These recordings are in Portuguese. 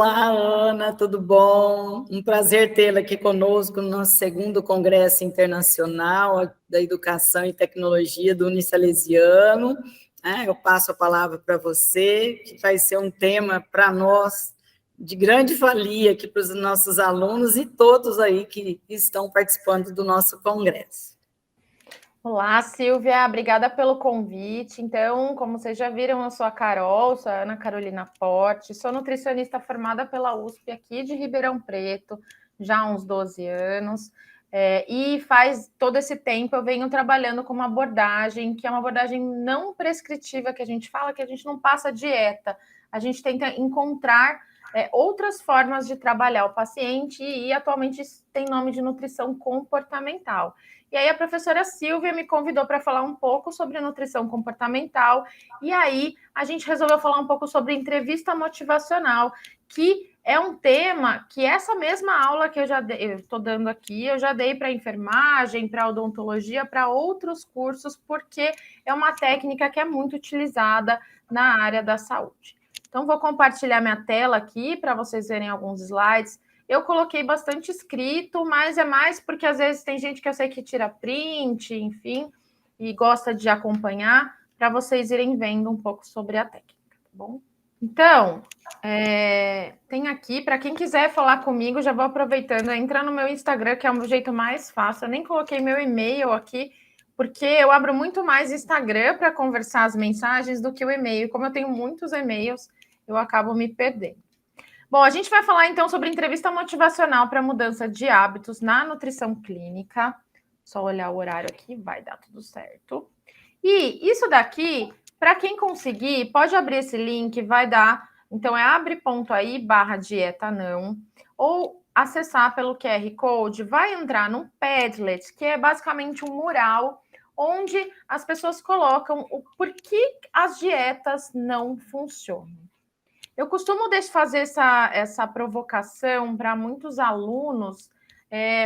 Olá, Ana, tudo bom? Um prazer tê-la aqui conosco no nosso segundo Congresso Internacional da Educação e Tecnologia do Unisalesiano. Eu passo a palavra para você, que vai ser um tema para nós de grande valia aqui para os nossos alunos e todos aí que estão participando do nosso congresso. Olá, Silvia, obrigada pelo convite. Então, como vocês já viram, eu sou a Carol, sou a Ana Carolina Porte, sou nutricionista formada pela USP aqui de Ribeirão Preto, já há uns 12 anos, e faz todo esse tempo eu venho trabalhando com uma abordagem, que é uma abordagem não prescritiva, que a gente fala que a gente não passa dieta, a gente tenta encontrar outras formas de trabalhar o paciente e atualmente tem nome de nutrição comportamental. E aí a professora Silvia me convidou para falar um pouco sobre nutrição comportamental, e aí a gente resolveu falar um pouco sobre entrevista motivacional, que é um tema que essa mesma aula que eu estou dando aqui, eu já dei para enfermagem, para odontologia, para outros cursos, porque é uma técnica que é muito utilizada na área da saúde. Então, vou compartilhar minha tela aqui para vocês verem alguns slides. Eu coloquei bastante escrito, mas é mais porque às vezes tem gente que eu sei que tira print, enfim, e gosta de acompanhar, para vocês irem vendo um pouco sobre a técnica, tá bom? Então, tem aqui, para quem quiser falar comigo, já vou aproveitando, entra no meu Instagram, que é o jeito mais fácil. Eu nem coloquei meu e-mail aqui, porque eu abro muito mais Instagram para conversar as mensagens do que o e-mail. Como eu tenho muitos e-mails, eu acabo me perdendo. Bom, a gente vai falar então sobre entrevista motivacional para mudança de hábitos na nutrição clínica. Só olhar o horário aqui, vai dar tudo certo. E isso daqui, para quem conseguir, pode abrir esse link, vai dar. Então é abre.ai/dieta não, ou acessar pelo QR Code, vai entrar num Padlet, que é basicamente um mural onde as pessoas colocam o porquê as dietas não funcionam. Eu costumo fazer essa provocação para muitos alunos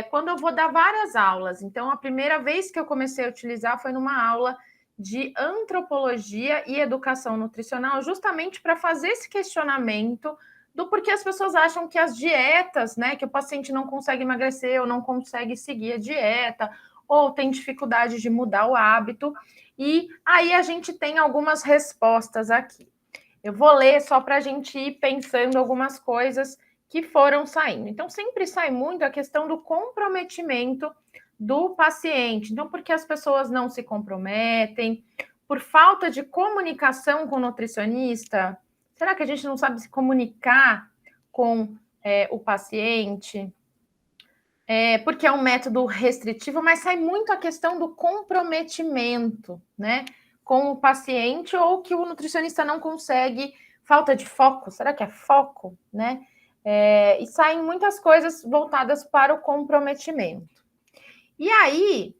quando eu vou dar várias aulas. Então, a primeira vez que eu comecei a utilizar foi numa aula de antropologia e educação nutricional, justamente para fazer esse questionamento do porquê as pessoas acham que as dietas, né, que o paciente não consegue emagrecer ou não consegue seguir a dieta, ou tem dificuldade de mudar o hábito. E aí a gente tem algumas respostas aqui. Eu vou ler só para a gente ir pensando algumas coisas que foram saindo. Então, sempre sai muito a questão do comprometimento do paciente. Então, porque as pessoas não se comprometem, por falta de comunicação com o nutricionista? Será que a gente não sabe se comunicar com o paciente? Porque é um método restritivo, mas sai muito a questão do comprometimento, né? Com o paciente, ou que o nutricionista não consegue, falta de foco, será que é foco, né? E saem muitas coisas voltadas para o comprometimento. E aí,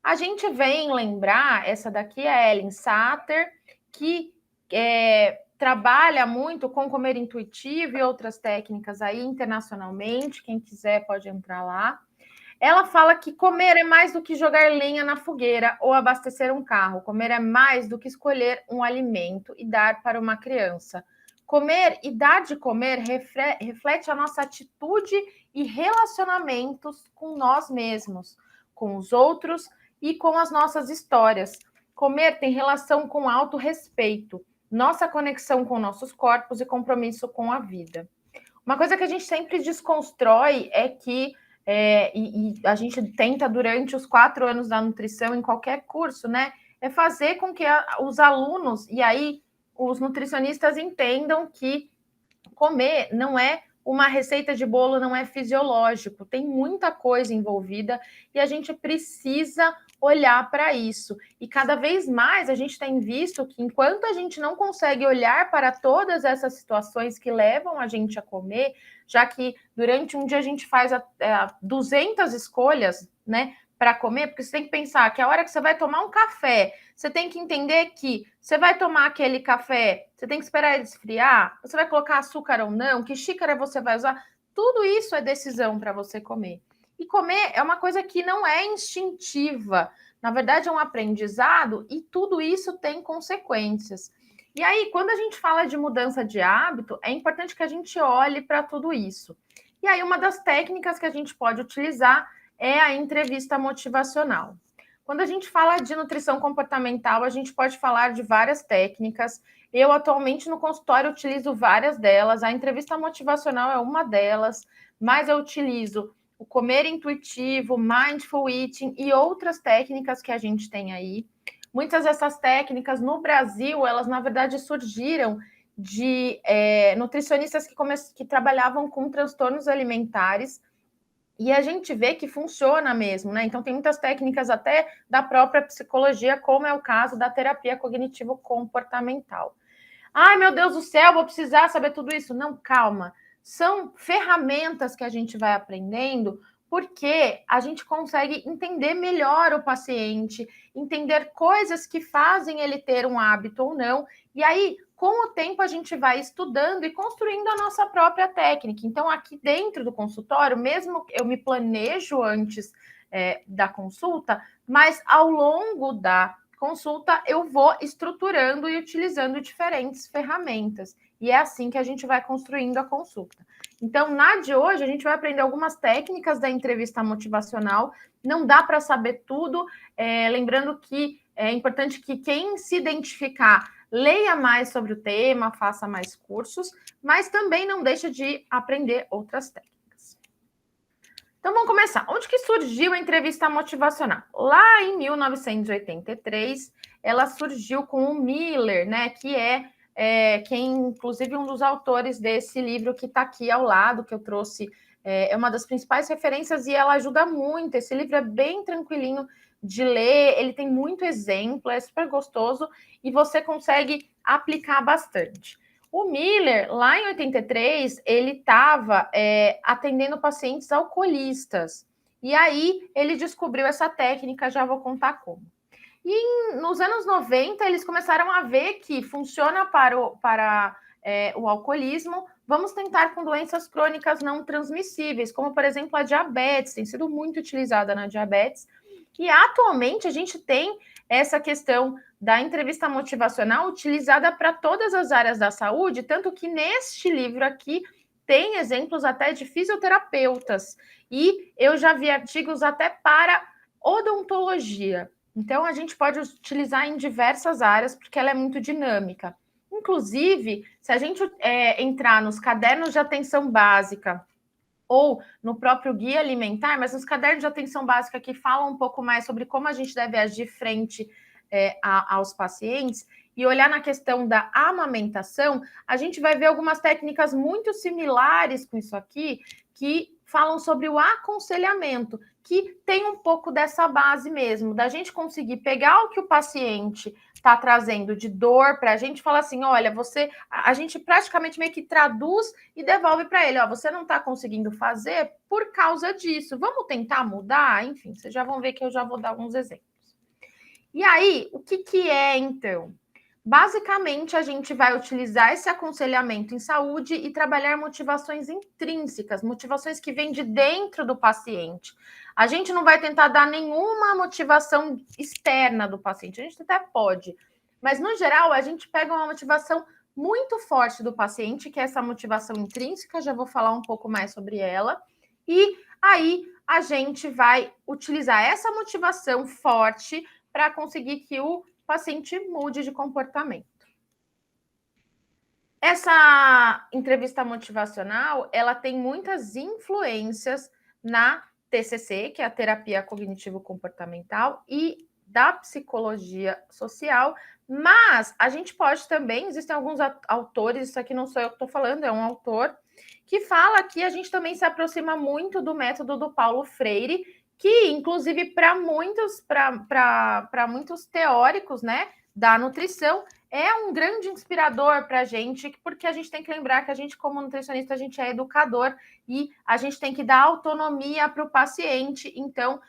a gente vem lembrar, essa daqui é a Ellen Satter, que trabalha muito com comer intuitivo e outras técnicas aí internacionalmente, quem quiser pode entrar lá. Ela fala que comer é mais do que jogar lenha na fogueira ou abastecer um carro. Comer é mais do que escolher um alimento e dar para uma criança. Comer e dar de comer reflete a nossa atitude e relacionamentos com nós mesmos, com os outros e com as nossas histórias. Comer tem relação com autorrespeito, nossa conexão com nossos corpos e compromisso com a vida. Uma coisa que a gente sempre desconstrói é que e a gente tenta durante os 4 anos da nutrição, em qualquer curso, né? É fazer com que os alunos, e aí os nutricionistas entendam que comer não é uma receita de bolo, não é fisiológico, tem muita coisa envolvida e a gente precisa olhar para isso. E cada vez mais a gente tem visto que enquanto a gente não consegue olhar para todas essas situações que levam a gente a comer, já que durante um dia a gente faz 200 escolhas, né, para comer, porque você tem que pensar que a hora que você vai tomar um café, você tem que entender que você vai tomar aquele café, você tem que esperar ele esfriar, você vai colocar açúcar ou não, que xícara você vai usar, tudo isso é decisão para você comer. E comer é uma coisa que não é instintiva, na verdade é um aprendizado e tudo isso tem consequências. E aí, quando a gente fala de mudança de hábito, é importante que a gente olhe para tudo isso. E aí, uma das técnicas que a gente pode utilizar é a entrevista motivacional. Quando a gente fala de nutrição comportamental, a gente pode falar de várias técnicas. Eu, atualmente, no consultório, utilizo várias delas. A entrevista motivacional é uma delas, mas eu utilizo o comer intuitivo, mindful eating e outras técnicas que a gente tem aí. Muitas dessas técnicas no Brasil, elas na verdade surgiram de nutricionistas que trabalhavam com transtornos alimentares, e a gente vê que funciona mesmo, né? Então tem muitas técnicas até da própria psicologia, como é o caso da terapia cognitivo-comportamental. Ai, meu Deus do céu, vou precisar saber tudo isso. Não, calma. São ferramentas que a gente vai aprendendo porque a gente consegue entender melhor o paciente, entender coisas que fazem ele ter um hábito ou não. E aí, com o tempo, a gente vai estudando e construindo a nossa própria técnica. Então, aqui dentro do consultório, mesmo eu me planejo antes da consulta, mas ao longo da consulta, eu vou estruturando e utilizando diferentes ferramentas. E é assim que a gente vai construindo a consulta. Então, na de hoje, a gente vai aprender algumas técnicas da entrevista motivacional. Não dá para saber tudo. Lembrando que é importante que quem se identificar leia mais sobre o tema, faça mais cursos, mas também não deixe de aprender outras técnicas. Então, vamos começar. Onde que surgiu a entrevista motivacional? Lá em 1983, ela surgiu com o Miller, né, que quem, inclusive, um dos autores desse livro que está aqui ao lado, que eu trouxe, é uma das principais referências e ela ajuda muito. Esse livro é bem tranquilinho de ler, ele tem muito exemplo, é super gostoso e você consegue aplicar bastante. O Miller, lá em 83, ele estava atendendo pacientes alcoolistas. E aí ele descobriu essa técnica, já vou contar como. E nos anos 90, eles começaram a ver que funciona para o alcoolismo. Vamos tentar com doenças crônicas não transmissíveis, como, por exemplo, a diabetes, tem sido muito utilizada na diabetes. E atualmente a gente tem essa questão da entrevista motivacional utilizada para todas as áreas da saúde, tanto que neste livro aqui tem exemplos até de fisioterapeutas. E eu já vi artigos até para odontologia. Então, a gente pode utilizar em diversas áreas, porque ela é muito dinâmica. Inclusive, se a gente entrar nos cadernos de atenção básica ou no próprio guia alimentar, mas nos cadernos de atenção básica que falam um pouco mais sobre como a gente deve agir frente aos pacientes, e olhar na questão da amamentação, a gente vai ver algumas técnicas muito similares com isso aqui, que falam sobre o aconselhamento, que tem um pouco dessa base mesmo, da gente conseguir pegar o que o paciente está trazendo de dor para a gente falar assim, olha, a gente praticamente meio que traduz e devolve para ele, ó, você não está conseguindo fazer por causa disso, vamos tentar mudar? Enfim, vocês já vão ver que eu já vou dar alguns exemplos. E aí, o que é, então? Basicamente, a gente vai utilizar esse aconselhamento em saúde e trabalhar motivações intrínsecas, motivações que vêm de dentro do paciente. A gente não vai tentar dar nenhuma motivação externa do paciente, a gente até pode, mas no geral, a gente pega uma motivação muito forte do paciente, que é essa motivação intrínseca, já vou falar um pouco mais sobre ela, e aí a gente vai utilizar essa motivação forte para conseguir que o paciente mude de comportamento. Essa entrevista motivacional, ela tem muitas influências na TCC, que é a terapia cognitivo-comportamental, e da psicologia social, mas a gente pode também, existem alguns autores, isso aqui não sou eu que estou falando, é um autor, que fala que a gente também se aproxima muito do método do Paulo Freire, que, inclusive, para muitos teóricos, né, da nutrição, é um grande inspirador para a gente, porque a gente tem que lembrar que a gente, como nutricionista, a gente é educador e a gente tem que dar autonomia para o paciente. Então,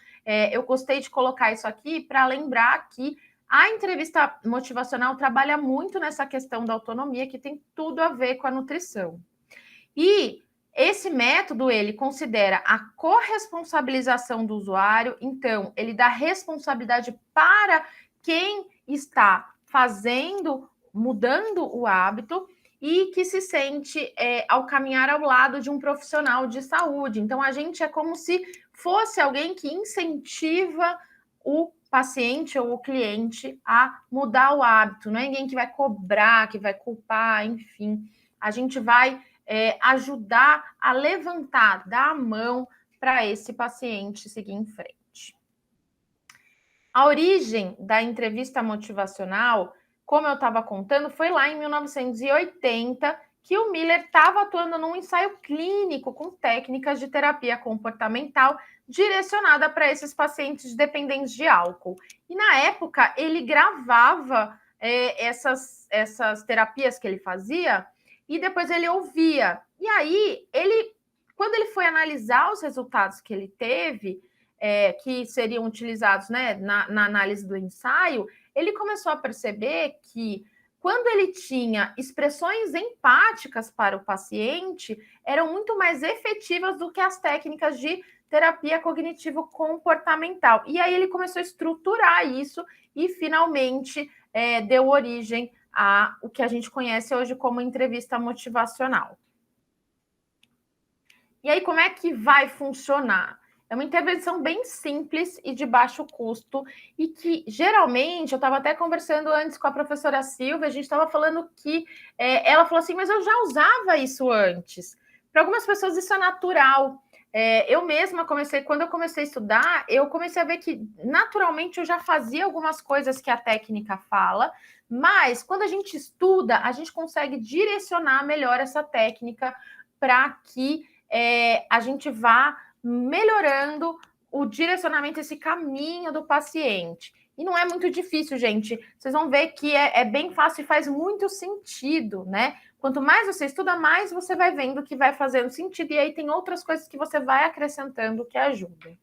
eu gostei de colocar isso aqui para lembrar que a entrevista motivacional trabalha muito nessa questão da autonomia, que tem tudo a ver com a nutrição. E esse método, ele considera a corresponsabilização do usuário, então, ele dá responsabilidade para quem está fazendo mudando o hábito e que se sente ao caminhar ao lado de um profissional de saúde. Então, a gente é como se fosse alguém que incentiva o paciente ou o cliente a mudar o hábito. Não é ninguém que vai cobrar, que vai culpar, enfim. A gente vai ajudar a levantar, dar a mão para esse paciente seguir em frente. A origem da entrevista motivacional, como eu estava contando, foi lá em 1980 que o Miller estava atuando num ensaio clínico com técnicas de terapia comportamental direcionada para esses pacientes dependentes de álcool. E na época ele gravava essas terapias que ele fazia e depois ele ouvia. E aí quando ele foi analisar os resultados que ele teve, que seriam utilizados, né, na análise do ensaio, ele começou a perceber que quando ele tinha expressões empáticas para o paciente, eram muito mais efetivas do que as técnicas de terapia cognitivo-comportamental. E aí ele começou a estruturar isso e finalmente deu origem a o que a gente conhece hoje como entrevista motivacional. E aí, como é que vai funcionar? É uma intervenção bem simples e de baixo custo e que, geralmente, eu estava até conversando antes com a professora Silvia, a gente estava falando que ela falou assim, mas eu já usava isso antes. Para algumas pessoas isso é natural. Eu mesma quando eu comecei a estudar, eu comecei a ver que, naturalmente, eu já fazia algumas coisas que a técnica fala, mas quando a gente estuda, a gente consegue direcionar melhor essa técnica para que a gente vá melhorando o direcionamento, esse caminho do paciente. E não é muito difícil, gente. Vocês vão ver que é bem fácil e faz muito sentido, né? Quanto mais você estuda, mais você vai vendo que vai fazendo sentido. E aí tem outras coisas que você vai acrescentando que ajudam.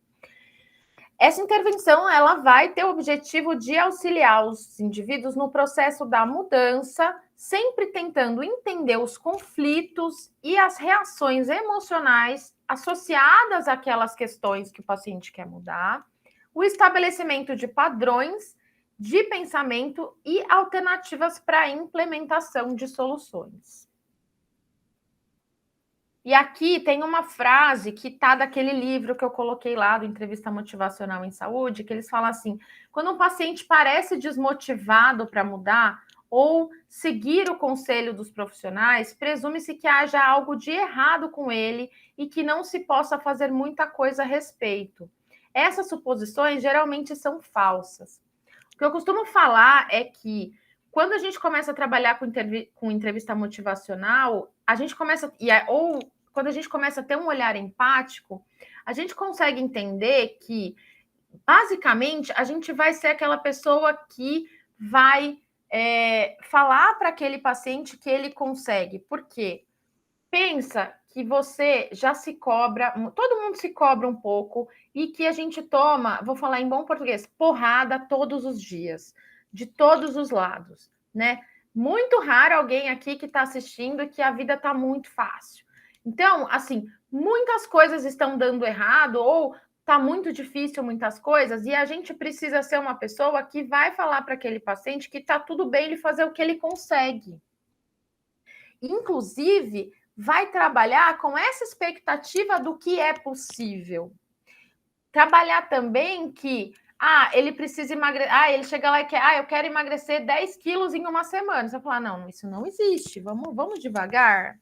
Essa intervenção, ela vai ter o objetivo de auxiliar os indivíduos no processo da mudança, sempre tentando entender os conflitos e as reações emocionais associadas àquelas questões que o paciente quer mudar, o estabelecimento de padrões de pensamento e alternativas para a implementação de soluções. E aqui tem uma frase que está daquele livro que eu coloquei lá, do Entrevista Motivacional em Saúde, que eles falam assim, quando um paciente parece desmotivado para mudar ou seguir o conselho dos profissionais, presume-se que haja algo de errado com ele e que não se possa fazer muita coisa a respeito. Essas suposições geralmente são falsas. O que eu costumo falar é que quando a gente começa a trabalhar com entrevista motivacional, a gente começa, ou quando a gente começa a ter um olhar empático, a gente consegue entender que, basicamente, a gente vai ser aquela pessoa que vai falar para aquele paciente que ele consegue. Por quê? Pensa que você já se cobra, todo mundo se cobra um pouco, e que a gente toma, vou falar em bom português, porrada todos os dias, de todos os lados, né? Muito raro alguém aqui que está assistindo que a vida está muito fácil. Então, assim, muitas coisas estão dando errado ou está muito difícil muitas coisas e a gente precisa ser uma pessoa que vai falar para aquele paciente que está tudo bem ele fazer o que ele consegue. Inclusive, vai trabalhar com essa expectativa do que é possível. Trabalhar também que, ele precisa emagrecer, ele chega lá e quer, eu quero emagrecer 10 quilos em uma semana. Você vai falar, não, isso não existe, vamos devagar.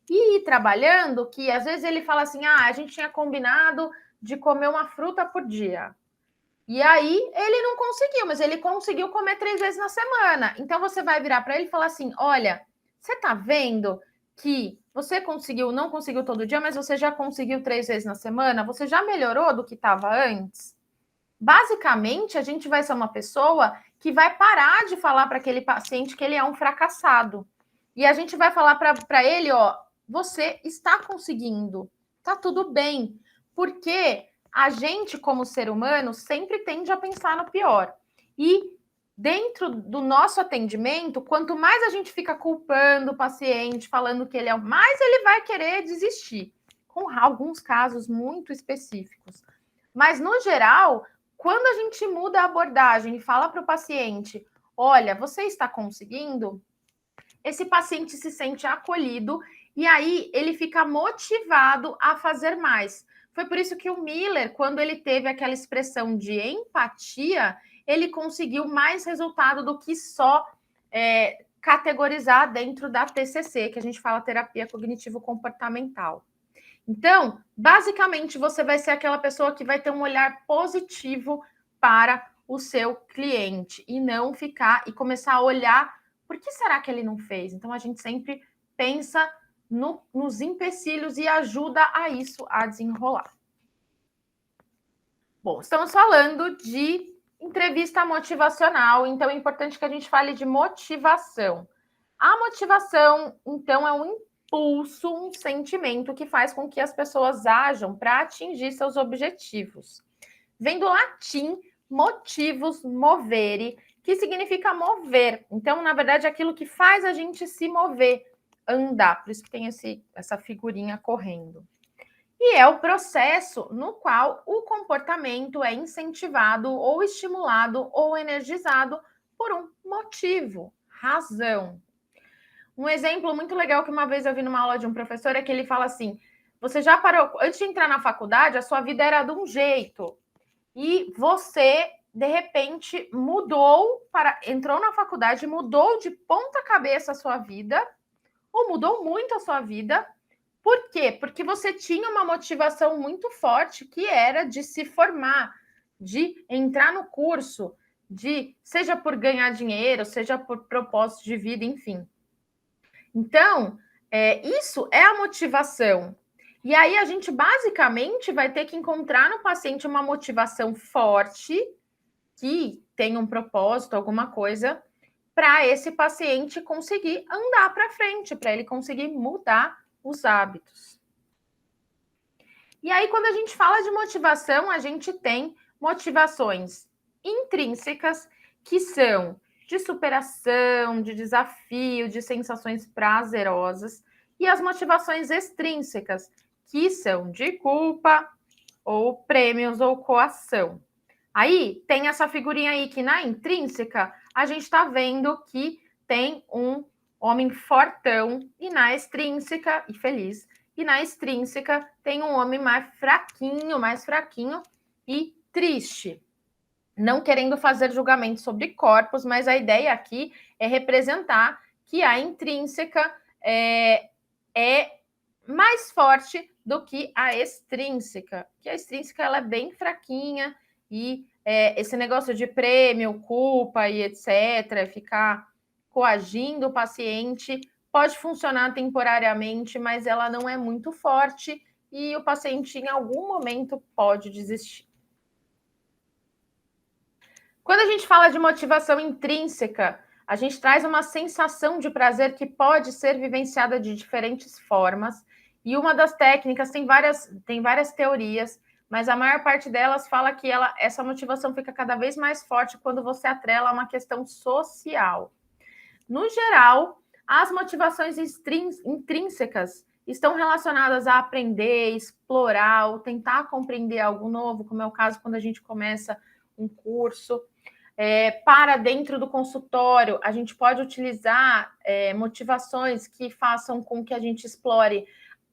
E ir trabalhando que, às vezes, ele fala assim, a gente tinha combinado de comer uma fruta por dia. E aí, ele não conseguiu, mas ele conseguiu comer 3 vezes na semana. Então, você vai virar para ele e falar assim, olha, você está vendo que você não conseguiu todo dia, mas você já conseguiu 3 vezes na semana? Você já melhorou do que estava antes? Basicamente, a gente vai ser uma pessoa que vai parar de falar para aquele paciente que ele é um fracassado. E a gente vai falar para ele, você está conseguindo, tá tudo bem. Porque a gente, como ser humano, sempre tende a pensar no pior. E dentro do nosso atendimento, quanto mais a gente fica culpando o paciente, falando que ele é mais ele vai querer desistir, com alguns casos muito específicos. Mas, no geral, quando a gente muda a abordagem e fala para o paciente, olha, você está conseguindo? Esse paciente se sente acolhido e aí ele fica motivado a fazer mais. Foi por isso que o Miller, quando ele teve aquela expressão de empatia, ele conseguiu mais resultado do que só categorizar dentro da TCC, que a gente fala terapia cognitivo-comportamental. Então, basicamente, você vai ser aquela pessoa que vai ter um olhar positivo para o seu cliente e não ficar e começar a olhar por que será que ele não fez? Então, a gente sempre pensa nos empecilhos e ajuda a isso a desenrolar. Bom, estamos falando de entrevista motivacional, então é importante que a gente fale de motivação. A motivação, então, é um impulso, um sentimento que faz com que as pessoas ajam para atingir seus objetivos. Vem do latim motivus movere, que significa mover. Então, na verdade, é aquilo que faz a gente se mover, andar. Por isso que tem essa figurinha correndo. E é o processo no qual o comportamento é incentivado ou estimulado ou energizado por um motivo, razão. Um exemplo muito legal que uma vez eu vi numa aula de um professor é que ele fala assim: você já parou, antes de entrar na faculdade, a sua vida era de um jeito, e você, de repente, entrou na faculdade, mudou de ponta cabeça a sua vida, ou mudou muito a sua vida. Por quê? Porque você tinha uma motivação muito forte que era de se formar, de entrar no curso, seja por ganhar dinheiro, seja por propósito de vida, enfim. Então, isso é a motivação. E aí a gente basicamente vai ter que encontrar no paciente uma motivação forte, que tem um propósito, alguma coisa, para esse paciente conseguir andar para frente, para ele conseguir mudar os hábitos. E aí, quando a gente fala de motivação, a gente tem motivações intrínsecas, que são de superação, de desafio, de sensações prazerosas, e as motivações extrínsecas, que são de culpa, ou prêmios, ou coação. Aí, tem essa figurinha aí que na intrínseca, a gente está vendo que tem um homem fortão, e na extrínseca, e feliz, e na extrínseca tem um homem mais fraquinho e triste. Não querendo fazer julgamento sobre corpos, mas a ideia aqui é representar que a intrínseca é mais forte do que a extrínseca, que a extrínseca ela é bem fraquinha e esse negócio de prêmio, culpa e etc., ficar coagindo o paciente, pode funcionar temporariamente, mas ela não é muito forte e o paciente em algum momento pode desistir. Quando a gente fala de motivação intrínseca, a gente traz uma sensação de prazer que pode ser vivenciada de diferentes formas, e uma das técnicas tem várias teorias, mas a maior parte delas fala que essa motivação fica cada vez mais forte quando você atrela a uma questão social. No geral, as motivações intrínsecas estão relacionadas a aprender, explorar, ou tentar compreender algo novo, como é o caso quando a gente começa um curso. Para dentro do consultório, a gente pode utilizar motivações que façam com que a gente explore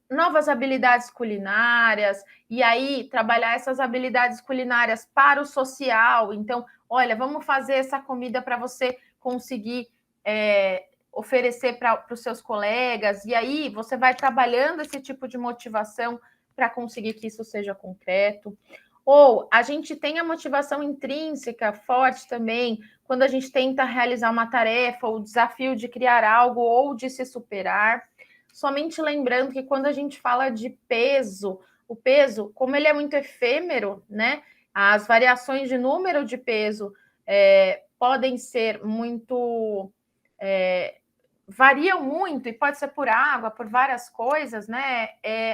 novas habilidades culinárias, e aí trabalhar essas habilidades culinárias para o social. Então, olha, vamos fazer essa comida para você conseguir oferecer para os seus colegas, e aí você vai trabalhando esse tipo de motivação para conseguir que isso seja concreto. Ou a gente tem a motivação intrínseca forte também, quando a gente tenta realizar uma tarefa, ou o desafio de criar algo, ou de se superar. Somente lembrando que quando a gente fala de peso, o peso, como ele é muito efêmero, né? As variações de número de peso podem ser muito... variam muito, e pode ser por água, por várias coisas, né?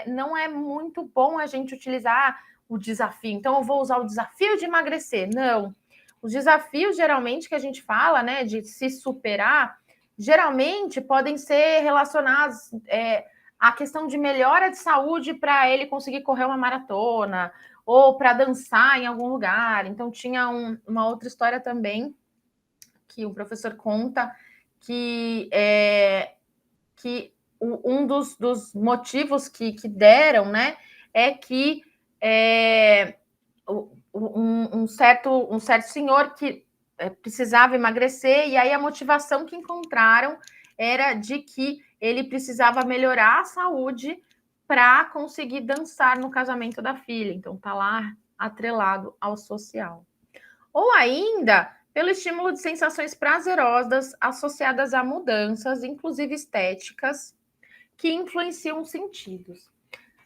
Não é muito bom a gente utilizar o desafio. Então, eu vou usar o desafio de emagrecer. Não. Os desafios, geralmente, que a gente fala, né, de se superar, geralmente podem ser relacionados à questão de melhora de saúde para ele conseguir correr uma maratona ou para dançar em algum lugar. Então, tinha uma outra história também que o professor conta que um dos motivos que deram, né, é que um certo senhor que precisava emagrecer, e aí a motivação que encontraram era de que ele precisava melhorar a saúde para conseguir dançar no casamento da filha. Então, tá lá atrelado ao social. Ou ainda, pelo estímulo de sensações prazerosas associadas a mudanças, inclusive estéticas, que influenciam os sentidos.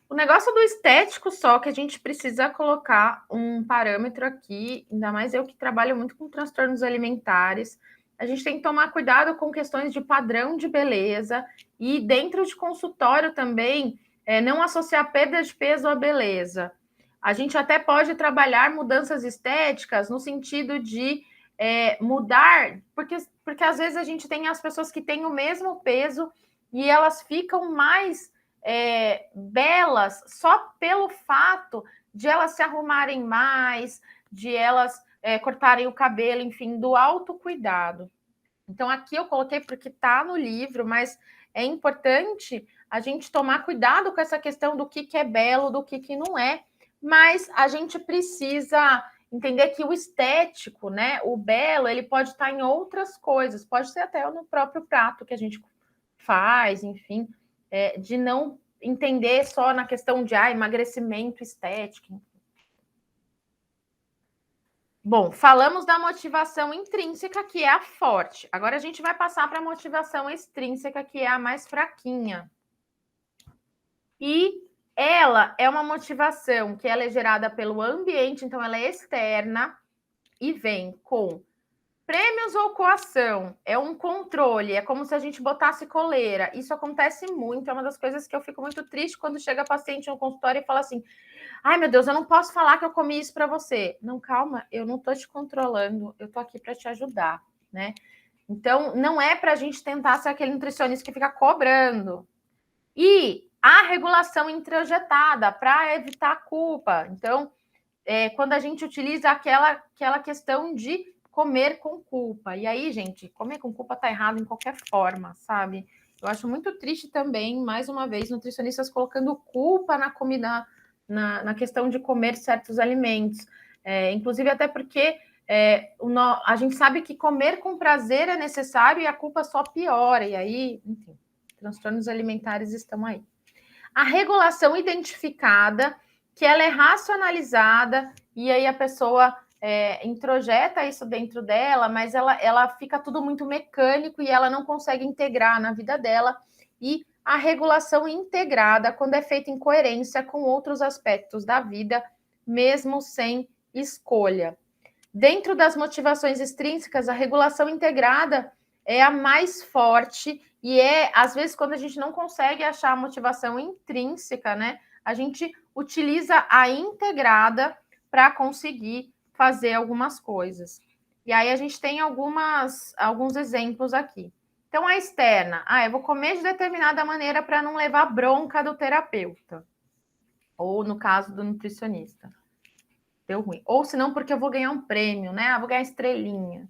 O negócio do estético só que a gente precisa colocar um parâmetro aqui, ainda mais eu que trabalho muito com transtornos alimentares, a gente tem que tomar cuidado com questões de padrão de beleza e dentro de consultório também, não associar perda de peso à beleza. A gente até pode trabalhar mudanças estéticas no sentido de mudar, porque às vezes a gente tem as pessoas que têm o mesmo peso e elas ficam mais belas só pelo fato de elas se arrumarem mais, de elas cortarem o cabelo, enfim, do autocuidado. Então, aqui eu coloquei porque está no livro, mas é importante a gente tomar cuidado com essa questão do que é belo, do que não é, mas a gente precisa entender que o estético, né, o belo, ele pode estar em outras coisas, pode ser até no próprio prato que a gente faz, enfim, de não entender só na questão de emagrecimento estético. Bom, falamos da motivação intrínseca, que é a forte. Agora a gente vai passar para a motivação extrínseca, que é a mais fraquinha. E ela é uma motivação que ela é gerada pelo ambiente, então ela é externa e vem com prêmios ou coação, é um controle, é como se a gente botasse coleira. Isso acontece muito, é uma das coisas que eu fico muito triste quando chega paciente no consultório e fala assim: ai, meu Deus, eu não posso falar que eu comi isso para você. Não, calma, eu não estou te controlando, eu estou aqui para te ajudar, né? Então, não é para a gente tentar ser aquele nutricionista que fica cobrando. E a regulação introjetada para evitar a culpa. Então, quando a gente utiliza aquela questão de comer com culpa. E aí, gente, comer com culpa tá errado em qualquer forma, sabe? Eu acho muito triste também, mais uma vez, nutricionistas colocando culpa na comida, na questão de comer certos alimentos. Inclusive, até porque a gente sabe que comer com prazer é necessário e a culpa só piora. E aí, enfim, transtornos alimentares estão aí. A regulação identificada, que ela é racionalizada, e aí a pessoa introjeta isso dentro dela, mas ela fica tudo muito mecânico e ela não consegue integrar na vida dela. E a regulação integrada, quando é feita em coerência com outros aspectos da vida, mesmo sem escolha. Dentro das motivações extrínsecas, a regulação integrada é a mais forte e às vezes, quando a gente não consegue achar a motivação intrínseca, né, a gente utiliza a integrada para conseguir fazer algumas coisas. E aí a gente tem alguns exemplos aqui. Então, a externa, eu vou comer de determinada maneira para não levar bronca do terapeuta, ou no caso do nutricionista. Deu ruim. Ou se não, porque eu vou ganhar um prêmio, né? Vou ganhar estrelinha.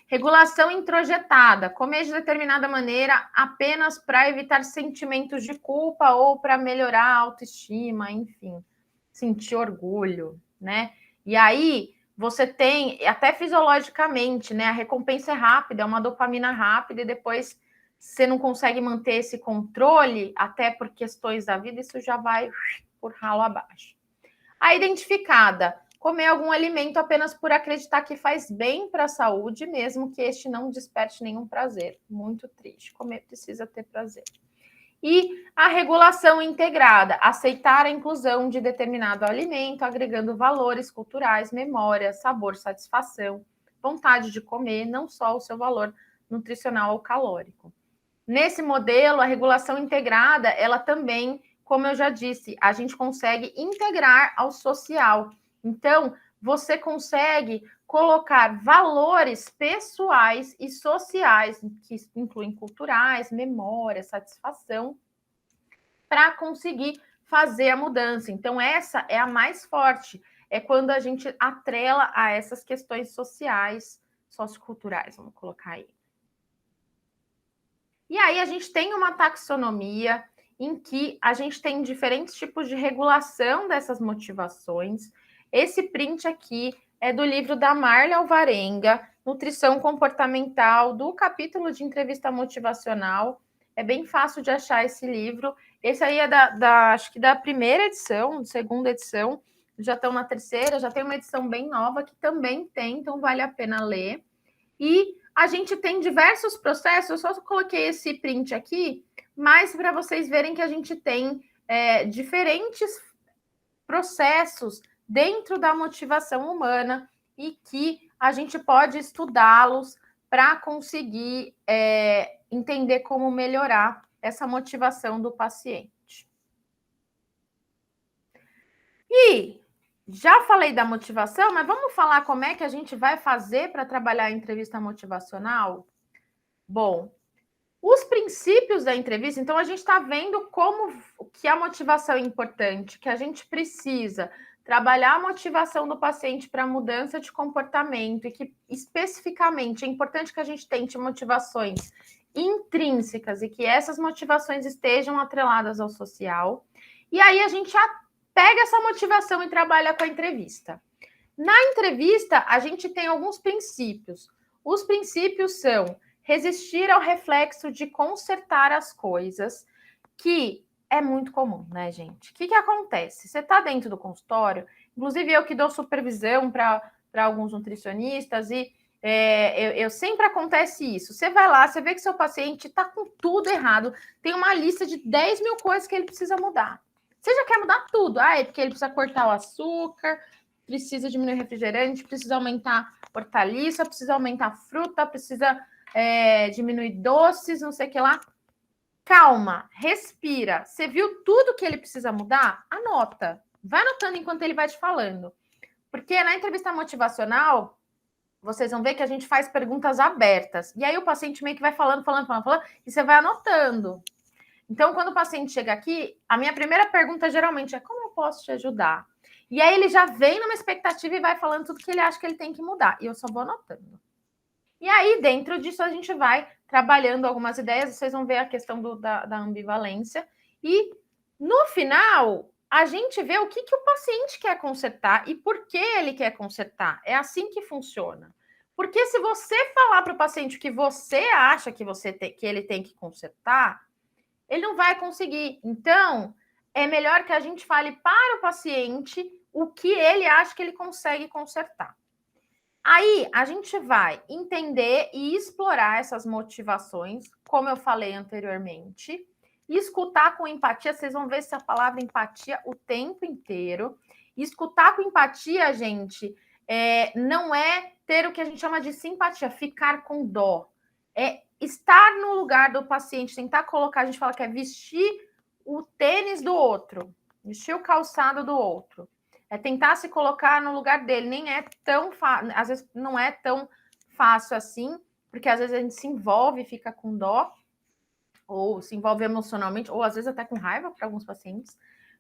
Regulação introjetada, comer de determinada maneira apenas para evitar sentimentos de culpa ou para melhorar a autoestima, enfim, sentir orgulho, né? E aí você tem, até fisiologicamente, né? A recompensa é rápida, é uma dopamina rápida e depois você não consegue manter esse controle, até por questões da vida, isso já vai por ralo abaixo. A identificada, comer algum alimento apenas por acreditar que faz bem para a saúde, mesmo que este não desperte nenhum prazer. Muito triste. Comer precisa ter prazer. E a regulação integrada, aceitar a inclusão de determinado alimento, agregando valores culturais, memória, sabor, satisfação, vontade de comer, não só o seu valor nutricional ou calórico. Nesse modelo, a regulação integrada, ela também, como eu já disse, a gente consegue integrar ao social. Então, você consegue colocar valores pessoais e sociais, que incluem culturais, memória, satisfação, para conseguir fazer a mudança. Então, essa é a mais forte, é quando a gente atrela a essas questões sociais, socioculturais, vamos colocar aí. E aí a gente tem uma taxonomia em que a gente tem diferentes tipos de regulação dessas motivações. Esse print aqui é do livro da Marla Alvarenga, Nutrição Comportamental, do capítulo de entrevista motivacional. É bem fácil de achar esse livro. Esse aí é acho que da primeira edição, segunda edição, já estão na terceira, já tem uma edição bem nova que também tem, então vale a pena ler. E a gente tem diversos processos, eu só coloquei esse print aqui, mas para vocês verem que a gente tem diferentes processos dentro da motivação humana e que a gente pode estudá-los para conseguir entender como melhorar essa motivação do paciente. E já falei da motivação, mas vamos falar como é que a gente vai fazer para trabalhar a entrevista motivacional? Bom, os princípios da entrevista, então a gente está vendo como que a motivação é importante, que a gente precisa trabalhar a motivação do paciente para mudança de comportamento e que especificamente é importante que a gente tente motivações intrínsecas e que essas motivações estejam atreladas ao social. E aí a gente pega essa motivação e trabalha com a entrevista. Na entrevista, a gente tem alguns princípios. Os princípios são resistir ao reflexo de consertar as coisas, que é muito comum, né, gente? O que acontece? Você está dentro do consultório, inclusive eu que dou supervisão para alguns nutricionistas, e eu sempre acontece isso. Você vai lá, você vê que seu paciente está com tudo errado, tem uma lista de 10 mil coisas que ele precisa mudar. Você já quer mudar tudo. É porque ele precisa cortar o açúcar, precisa diminuir o refrigerante, precisa aumentar hortaliça, precisa aumentar fruta, precisa diminuir doces, não sei o que lá. Calma, respira. Você viu tudo que ele precisa mudar? Anota. Vai anotando enquanto ele vai te falando. Porque na entrevista motivacional, vocês vão ver que a gente faz perguntas abertas. E aí o paciente meio que vai falando, e você vai anotando. Então, quando o paciente chega aqui, a minha primeira pergunta geralmente é: como eu posso te ajudar? E aí ele já vem numa expectativa e vai falando tudo que ele acha que ele tem que mudar. E eu só vou anotando. E aí, dentro disso, a gente vai trabalhando algumas ideias, vocês vão ver a questão da ambivalência. E, no final, a gente vê o que o paciente quer consertar e por que ele quer consertar. É assim que funciona. Porque se você falar para o paciente o que você acha que ele tem que consertar, ele não vai conseguir. Então, é melhor que a gente fale para o paciente o que ele acha que ele consegue consertar. Aí, a gente vai entender e explorar essas motivações, como eu falei anteriormente, e escutar com empatia. Vocês vão ver essa palavra empatia o tempo inteiro. E escutar com empatia, gente, não é ter o que a gente chama de simpatia, ficar com dó. É estar no lugar do paciente, tentar colocar, a gente fala que é vestir o tênis do outro, vestir o calçado do outro. É tentar se colocar no lugar dele. Nem é tão fácil, às vezes não é tão fácil assim, porque às vezes a gente se envolve e fica com dó, ou se envolve emocionalmente, ou às vezes até com raiva para alguns pacientes.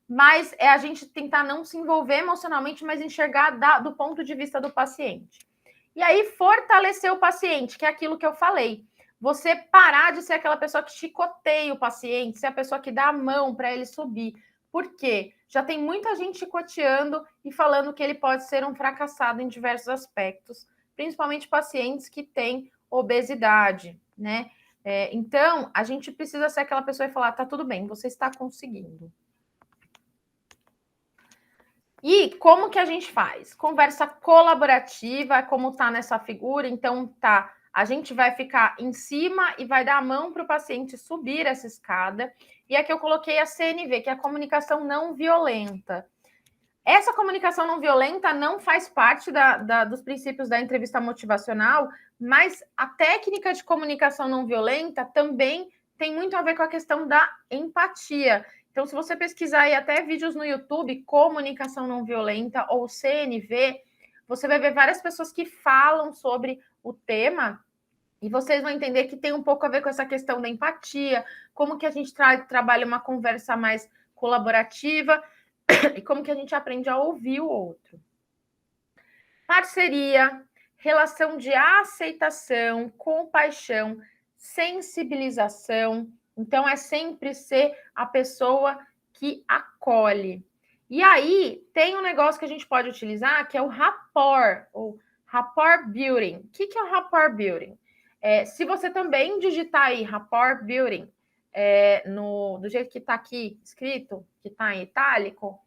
Mas é a gente tentar não se envolver emocionalmente, mas enxergar do ponto de vista do paciente. E aí, fortalecer o paciente, que é aquilo que eu falei. Você parar de ser aquela pessoa que chicoteia o paciente, ser a pessoa que dá a mão para ele subir. Por quê? Já tem muita gente chicoteando e falando que ele pode ser um fracassado em diversos aspectos, principalmente pacientes que têm obesidade, né? Então, a gente precisa ser aquela pessoa e falar: tá tudo bem, você está conseguindo. E como que a gente faz? Conversa colaborativa, como tá nessa figura. Então, a gente vai ficar em cima e vai dar a mão para o paciente subir essa escada. E aqui eu coloquei a CNV, que é a comunicação não violenta. Essa comunicação não violenta não faz parte dos princípios da entrevista motivacional, mas a técnica de comunicação não violenta também tem muito a ver com a questão da empatia. Então, se você pesquisar aí até vídeos no YouTube, comunicação não violenta ou CNV, você vai ver várias pessoas que falam sobre o tema e vocês vão entender que tem um pouco a ver com essa questão da empatia, como que a gente trabalha uma conversa mais colaborativa e como que a gente aprende a ouvir o outro. Parceria, relação de aceitação, compaixão, sensibilização. Então, é sempre ser a pessoa que acolhe. E aí, tem um negócio que a gente pode utilizar, que é o rapport, ou rapport building. O que é o rapport building? Se você também digitar aí rapport building, do jeito que está aqui escrito, que está em itálico,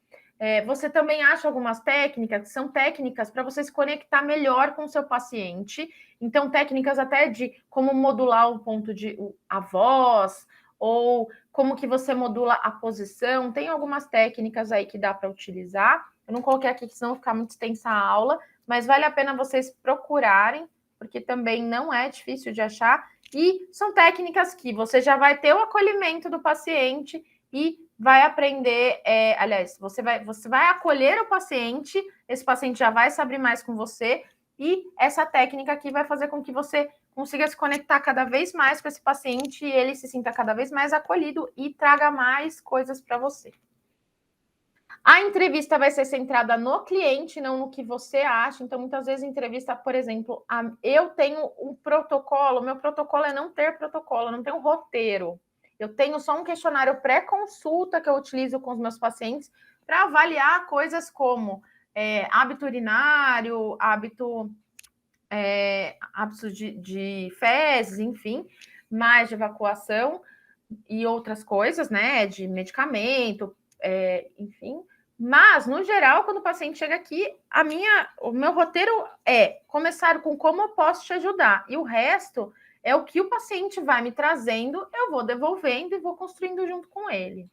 você também acha algumas técnicas, que são técnicas para você se conectar melhor com o seu paciente. Então, técnicas até de como modular o ponto de a voz, ou como que você modula a posição. Tem algumas técnicas aí que dá para utilizar. Eu não coloquei aqui, senão vai ficar muito extensa a aula, mas vale a pena vocês procurarem, porque também não é difícil de achar. E são técnicas que você já vai ter o acolhimento do paciente e vai aprender, aliás, você vai acolher o paciente, esse paciente já vai se abrir mais com você, e essa técnica aqui vai fazer com que você consiga se conectar cada vez mais com esse paciente e ele se sinta cada vez mais acolhido e traga mais coisas para você. A entrevista vai ser centrada no cliente, não no que você acha. Então, muitas vezes, entrevista, por exemplo, eu tenho um protocolo, meu protocolo é não ter protocolo, não tenho roteiro. Eu tenho só um questionário pré-consulta que eu utilizo com os meus pacientes para avaliar coisas como hábito urinário, hábitos de fezes, enfim, mais de evacuação e outras coisas, né, de medicamento, enfim. Mas, no geral, quando o paciente chega aqui, o meu roteiro é começar com como eu posso te ajudar. E o resto é o que o paciente vai me trazendo, eu vou devolvendo e vou construindo junto com ele.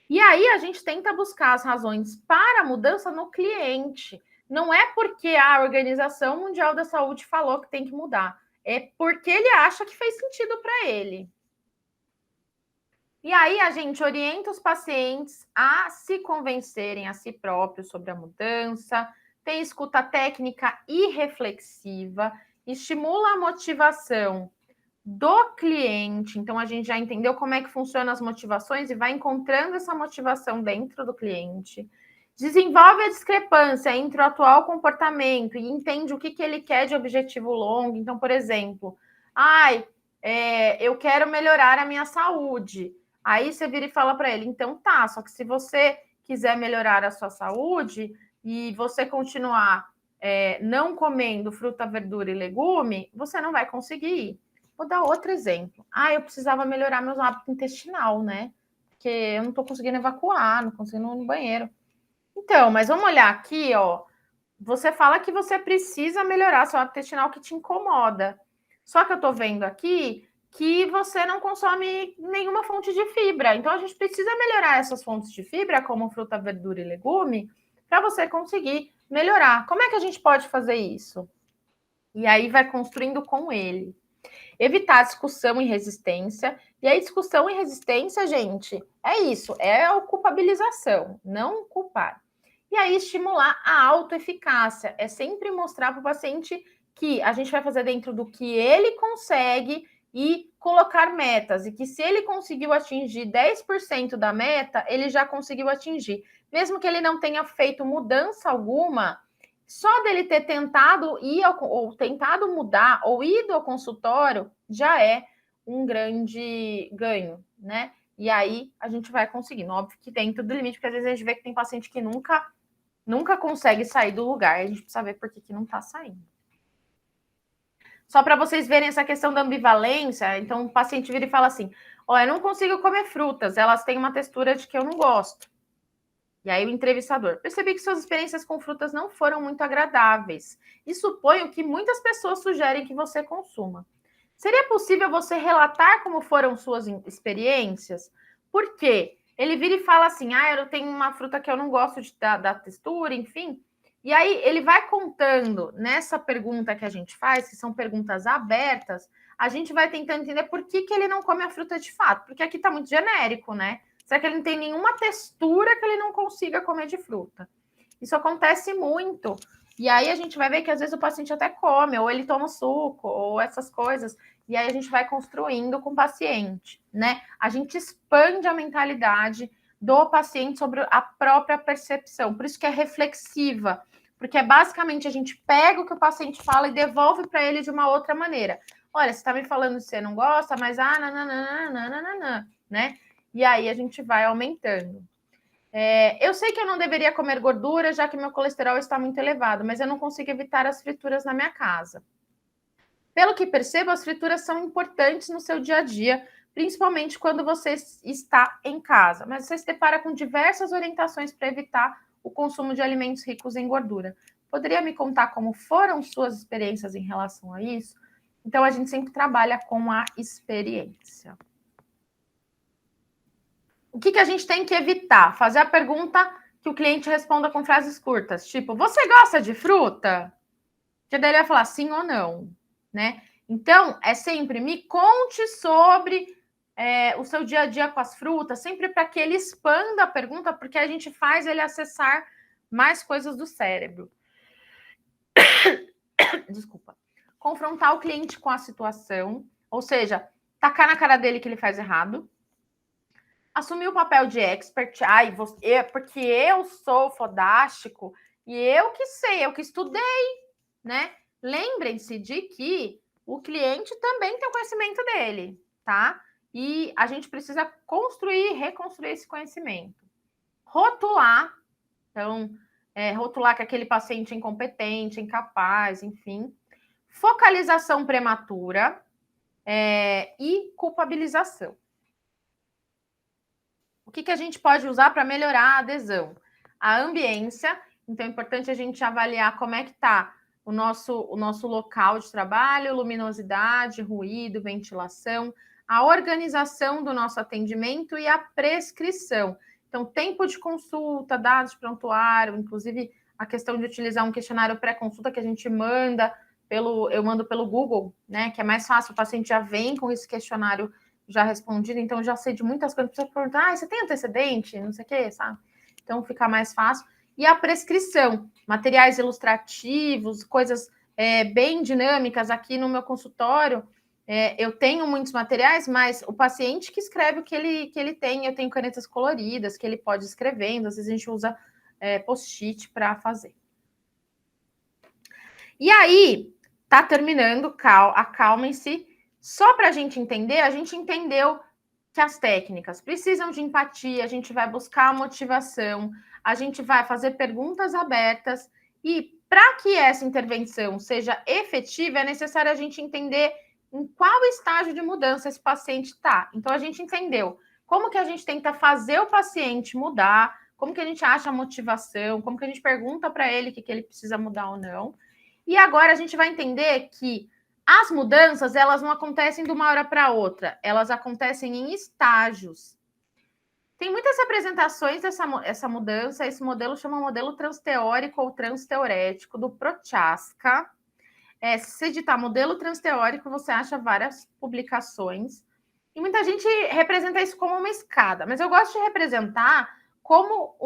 E aí a gente tenta buscar as razões para a mudança no cliente. Não é porque a Organização Mundial da Saúde falou que tem que mudar. É porque ele acha que fez sentido para ele. E aí a gente orienta os pacientes a se convencerem a si próprios sobre a mudança, tem escuta técnica e reflexiva, estimula a motivação do cliente. Então, a gente já entendeu como é que funcionam as motivações e vai encontrando essa motivação dentro do cliente. Desenvolve a discrepância entre o atual comportamento e entende o que ele quer de objetivo longo. Então, por exemplo, eu quero melhorar a minha saúde. Aí você vira e fala para ele, então tá, só que se você quiser melhorar a sua saúde e você continuar não comendo fruta, verdura e legume, você não vai conseguir. Vou dar outro exemplo. Eu precisava melhorar meus hábitos intestinal, né? Porque eu não estou conseguindo evacuar, não consigo ir no banheiro. Então, mas vamos olhar aqui, ó. Você fala que você precisa melhorar seu hábito intestinal que te incomoda. Só que eu estou vendo aqui que você não consome nenhuma fonte de fibra. Então, a gente precisa melhorar essas fontes de fibra, como fruta, verdura e legume, para você conseguir melhorar. Como é que a gente pode fazer isso? E aí vai construindo com ele. Evitar discussão e resistência. E aí, discussão e resistência, gente, é isso, é a culpabilização, não culpar. E aí, estimular a autoeficácia. É sempre mostrar para o paciente que a gente vai fazer dentro do que ele consegue e colocar metas. E que se ele conseguiu atingir 10% da meta, ele já conseguiu atingir. Mesmo que ele não tenha feito mudança alguma, só dele ter tentado ir ou tentado mudar ou ido ao consultório já é um grande ganho, né? E aí a gente vai conseguindo. Óbvio que dentro do limite, porque às vezes a gente vê que tem paciente que nunca consegue sair do lugar. A gente precisa ver por que não está saindo. Só para vocês verem essa questão da ambivalência, então o paciente vira e fala assim: eu não consigo comer frutas, elas têm uma textura de que eu não gosto. E aí o entrevistador, percebi que suas experiências com frutas não foram muito agradáveis e suponho que muitas pessoas sugerem que você consuma. Seria possível você relatar como foram suas experiências? Por quê? Ele vira e fala assim, eu tenho uma fruta que eu não gosto da textura, enfim. E aí ele vai contando nessa pergunta que a gente faz, que são perguntas abertas, a gente vai tentando entender por que ele não come a fruta de fato. Porque aqui está muito genérico, né? Será que ele não tem nenhuma textura que ele não consiga comer de fruta? Isso acontece muito. E aí a gente vai ver que às vezes o paciente até come, ou ele toma suco, ou essas coisas. E aí a gente vai construindo com o paciente, né? A gente expande a mentalidade do paciente sobre a própria percepção. Por isso que é reflexiva. porque basicamente a gente pega o que o paciente fala e devolve para ele de uma outra maneira. Olha, você está me falando que você não gosta, mas nananana, né? E aí a gente vai aumentando. Eu sei que eu não deveria comer gordura, já que meu colesterol está muito elevado, mas eu não consigo evitar as frituras na minha casa. Pelo que percebo, as frituras são importantes no seu dia a dia, principalmente quando você está em casa. Mas você se depara com diversas orientações para evitar o consumo de alimentos ricos em gordura. Poderia me contar como foram suas experiências em relação a isso? Então, a gente sempre trabalha com a experiência. O que a gente tem que evitar? Fazer a pergunta que o cliente responda com frases curtas, tipo, você gosta de fruta? Que daí ele vai falar sim ou não, né? Então, é sempre, me conte sobre o seu dia a dia com as frutas, sempre para que ele expanda a pergunta, porque a gente faz ele acessar mais coisas do cérebro. Desculpa. Confrontar o cliente com a situação, ou seja, tacar na cara dele que ele faz errado. Assumir o papel de expert, porque eu sou fodástico e eu que sei, eu que estudei, né? Lembrem-se de que o cliente também tem o conhecimento dele, tá? E a gente precisa construir, reconstruir esse conhecimento. Rotular, então, rotular que aquele paciente é incompetente, incapaz, enfim. Focalização prematura e culpabilização. O que a gente pode usar para melhorar a adesão? A ambiência, então é importante a gente avaliar como é que está o nosso local de trabalho, luminosidade, ruído, ventilação, a organização do nosso atendimento e a prescrição. Então, tempo de consulta, dados de prontuário, inclusive a questão de utilizar um questionário pré-consulta que a gente manda eu mando pelo Google, né? Que é mais fácil, o paciente já vem com esse questionário já respondido, então já sei de muitas coisas, precisa perguntar, você tem antecedente? Não sei o que, sabe? Então fica mais fácil. E a prescrição, materiais ilustrativos, coisas bem dinâmicas. Aqui no meu consultório, eu tenho muitos materiais, mas o paciente que escreve o que ele tem, eu tenho canetas coloridas que ele pode ir escrevendo, às vezes a gente usa post-it para fazer. E aí, tá terminando, acalmem-se. Só para a gente entender, a gente entendeu que as técnicas precisam de empatia, a gente vai buscar a motivação, a gente vai fazer perguntas abertas e para que essa intervenção seja efetiva, é necessário a gente entender em qual estágio de mudança esse paciente está. Então, a gente entendeu como que a gente tenta fazer o paciente mudar, como que a gente acha a motivação, como que a gente pergunta para ele o que ele precisa mudar ou não. E agora a gente vai entender que as mudanças, elas não acontecem de uma hora para outra, elas acontecem em estágios. Tem muitas representações dessa mudança, esse modelo chama modelo transteórico ou transteorético, do Prochaska. Se você digitar modelo transteórico, você acha várias publicações. E muita gente representa isso como uma escada, mas eu gosto de representar como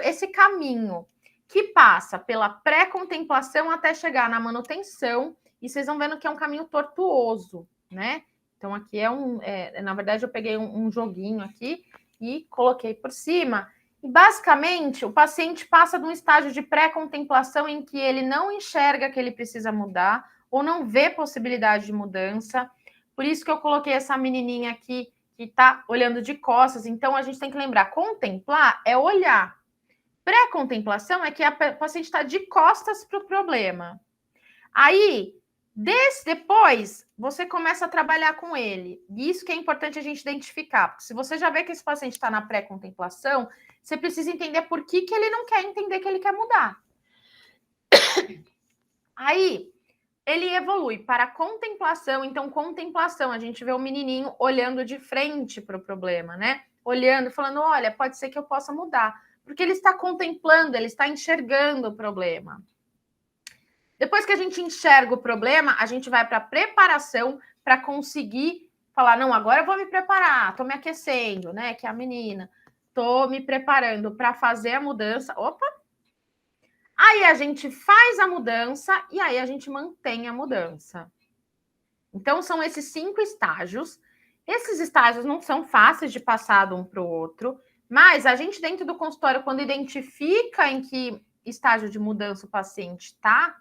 esse caminho que passa pela pré-contemplação até chegar na manutenção, e vocês vão vendo que é um caminho tortuoso, né? Então, aqui na verdade, eu peguei um joguinho aqui e coloquei por cima. E, basicamente, o paciente passa de um estágio de pré-contemplação em que ele não enxerga que ele precisa mudar ou não vê possibilidade de mudança. Por isso que eu coloquei essa menininha aqui que está olhando de costas. Então, a gente tem que lembrar, contemplar é olhar. Pré-contemplação é que a paciente está de costas para o problema. Aí, depois, você começa a trabalhar com ele. E isso que é importante a gente identificar. Porque se você já vê que esse paciente está na pré-contemplação, você precisa entender por que ele não quer entender que ele quer mudar. Aí, ele evolui para contemplação. Então, contemplação, a gente vê o menininho olhando de frente para o problema, né? Olhando, falando, olha, pode ser que eu possa mudar. Porque ele está contemplando, ele está enxergando o problema. Depois que a gente enxerga o problema, a gente vai para a preparação para conseguir falar, não, agora eu vou me preparar, estou me aquecendo, né? Que é a menina. Estou me preparando para fazer a mudança. Opa! Aí a gente faz a mudança e aí a gente mantém a mudança. Então, são esses 5 estágios. Esses estágios não são fáceis de passar de um para o outro, mas a gente, dentro do consultório, quando identifica em que estágio de mudança o paciente está,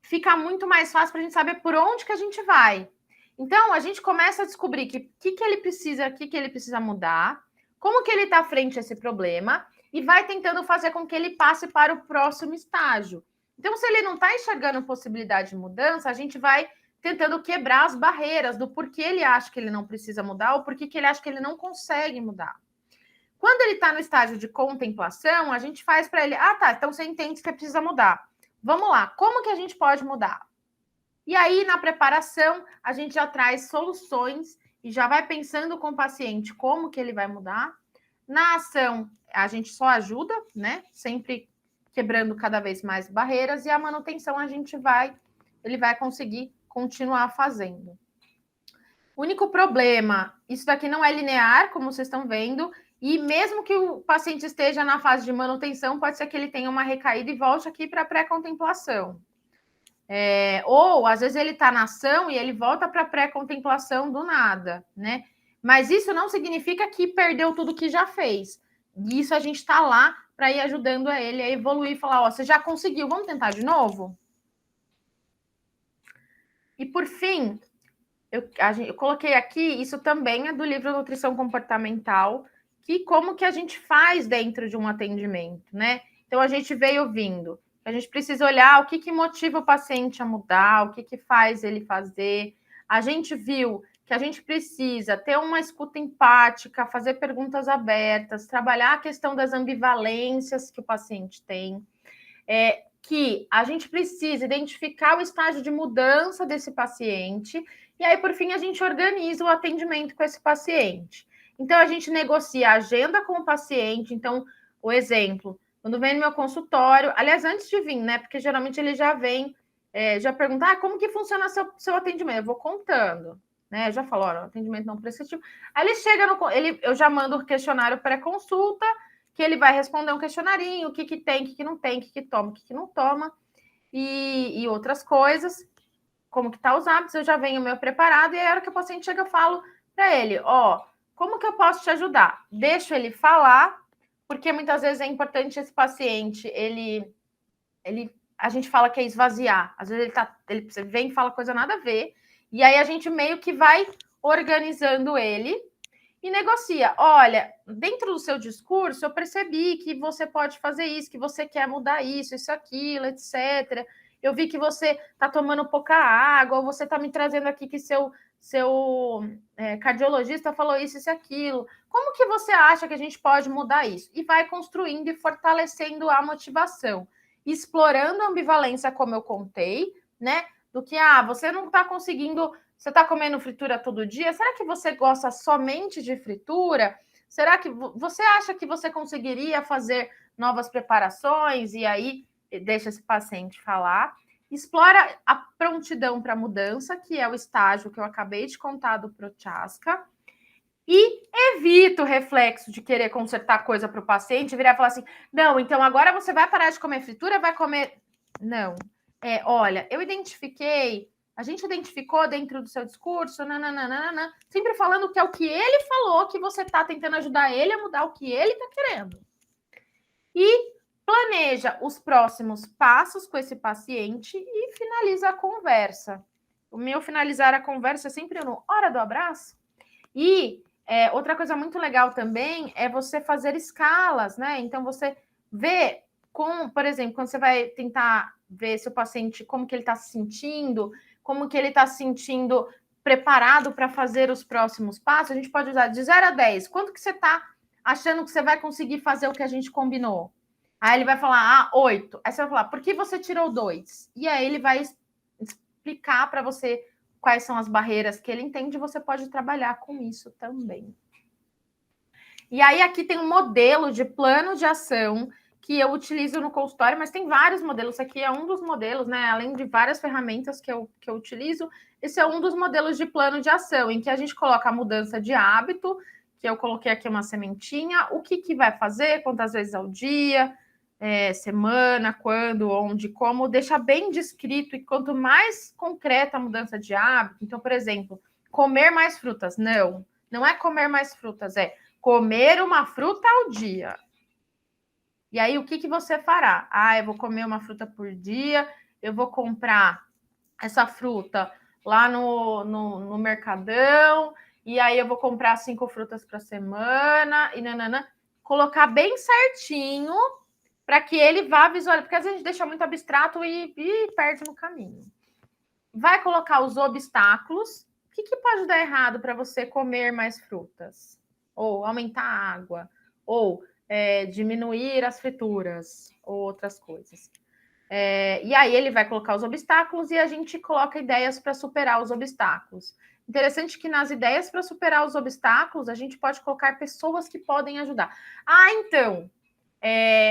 fica muito mais fácil para a gente saber por onde que a gente vai. Então, a gente começa a descobrir que ele precisa mudar, como que ele está frente a esse problema, e vai tentando fazer com que ele passe para o próximo estágio. Então, se ele não está enxergando possibilidade de mudança, a gente vai tentando quebrar as barreiras do porquê ele acha que ele não precisa mudar ou porquê que ele acha que ele não consegue mudar. Quando ele está no estágio de contemplação, a gente faz para ele, então você entende que precisa mudar. Vamos lá, como que a gente pode mudar? E aí, na preparação, a gente já traz soluções e já vai pensando com o paciente como que ele vai mudar. Na ação, a gente só ajuda, né? Sempre quebrando cada vez mais barreiras, e a manutenção ele vai conseguir continuar fazendo. O único problema, isso daqui não é linear, como vocês estão vendo, e mesmo que o paciente esteja na fase de manutenção, pode ser que ele tenha uma recaída e volte aqui para a pré-contemplação. Ou, às vezes, ele está na ação e ele volta para a pré-contemplação do nada, né? Mas isso não significa que perdeu tudo que já fez. Isso a gente está lá para ir ajudando ele a evoluir e falar, você já conseguiu, vamos tentar de novo? E, por fim, eu coloquei aqui, isso também é do livro Nutrição Comportamental, que como que a gente faz dentro de um atendimento, né? Então, a gente veio vindo. A gente precisa olhar o que motiva o paciente a mudar, o que faz ele fazer. A gente viu que a gente precisa ter uma escuta empática, fazer perguntas abertas, trabalhar a questão das ambivalências que o paciente tem, que a gente precisa identificar o estágio de mudança desse paciente, e aí, por fim, a gente organiza o atendimento com esse paciente. Então, a gente negocia a agenda com o paciente. Então, o exemplo, quando vem no meu consultório, aliás, antes de vir, né? Porque geralmente ele já vem, já pergunta, como que funciona seu atendimento? Eu vou contando, né? Eu já falo, atendimento não prescritivo. Aí ele chega eu já mando o questionário pré-consulta, que ele vai responder um questionarinho, o que tem, o que não tem, o que toma, o que não toma, e outras coisas, como que tá os hábitos, eu já venho meio preparado, e aí a hora que o paciente chega, eu falo para ele, como que eu posso te ajudar? Deixo ele falar, porque muitas vezes é importante esse paciente, a gente fala que é esvaziar. Às vezes ele vem e fala coisa nada a ver, e aí a gente meio que vai organizando ele e negocia. Olha, dentro do seu discurso, eu percebi que você pode fazer isso, que você quer mudar isso, aquilo, etc. Eu vi que você está tomando pouca água, ou você está me trazendo aqui que seu cardiologista falou isso e aquilo. Como que você acha que a gente pode mudar isso? E vai construindo e fortalecendo a motivação, explorando a ambivalência, como eu contei, né? Do que, você não está conseguindo, você está comendo fritura todo dia, será que você gosta somente de fritura? Será que você acha que você conseguiria fazer novas preparações? E aí, deixa esse paciente falar. Explora a prontidão para mudança, que é o estágio que eu acabei de contar do Prochaska, e evita o reflexo de querer consertar coisa para o paciente, virar e falar assim, não, então agora você vai parar de comer fritura, vai comer... Não. Olha, a gente identificou dentro do seu discurso, sempre falando que é o que ele falou, que você está tentando ajudar ele a mudar o que ele está querendo. E planeja os próximos passos com esse paciente e finaliza a conversa. O meu finalizar a conversa é sempre no hora do abraço. E outra coisa muito legal também é você fazer escalas, né? Então, você vê, por exemplo, quando você vai tentar ver se o paciente, como que ele está se sentindo, como que ele está se sentindo preparado para fazer os próximos passos, a gente pode usar de 0 a 10. Quanto que você está achando que você vai conseguir fazer o que a gente combinou? Aí ele vai falar, 8. Aí você vai falar, por que você tirou 2? E aí ele vai explicar para você quais são as barreiras que ele entende, você pode trabalhar com isso também. E aí aqui tem um modelo de plano de ação que eu utilizo no consultório, mas tem vários modelos. Esse aqui é um dos modelos, né? Além de várias ferramentas que eu utilizo, esse é um dos modelos de plano de ação, em que a gente coloca a mudança de hábito, que eu coloquei aqui uma sementinha, o que vai fazer, quantas vezes ao dia, semana, quando, onde, como, deixa bem descrito, e quanto mais concreta a mudança de hábito, então, por exemplo, comer mais frutas, não é comer mais frutas, é comer uma fruta ao dia. E aí, o que você fará? Eu vou comer uma fruta por dia, eu vou comprar essa fruta lá no Mercadão, e aí eu vou comprar 5 frutas para semana, e nananã. Colocar bem certinho para que ele vá visualizar, porque às vezes a gente deixa muito abstrato e perde no caminho. Vai colocar os obstáculos. O que pode dar errado para você comer mais frutas? Ou aumentar a água? Ou diminuir as frituras? Ou outras coisas. E aí ele vai colocar os obstáculos e a gente coloca ideias para superar os obstáculos. Interessante que nas ideias para superar os obstáculos, a gente pode colocar pessoas que podem ajudar. Então,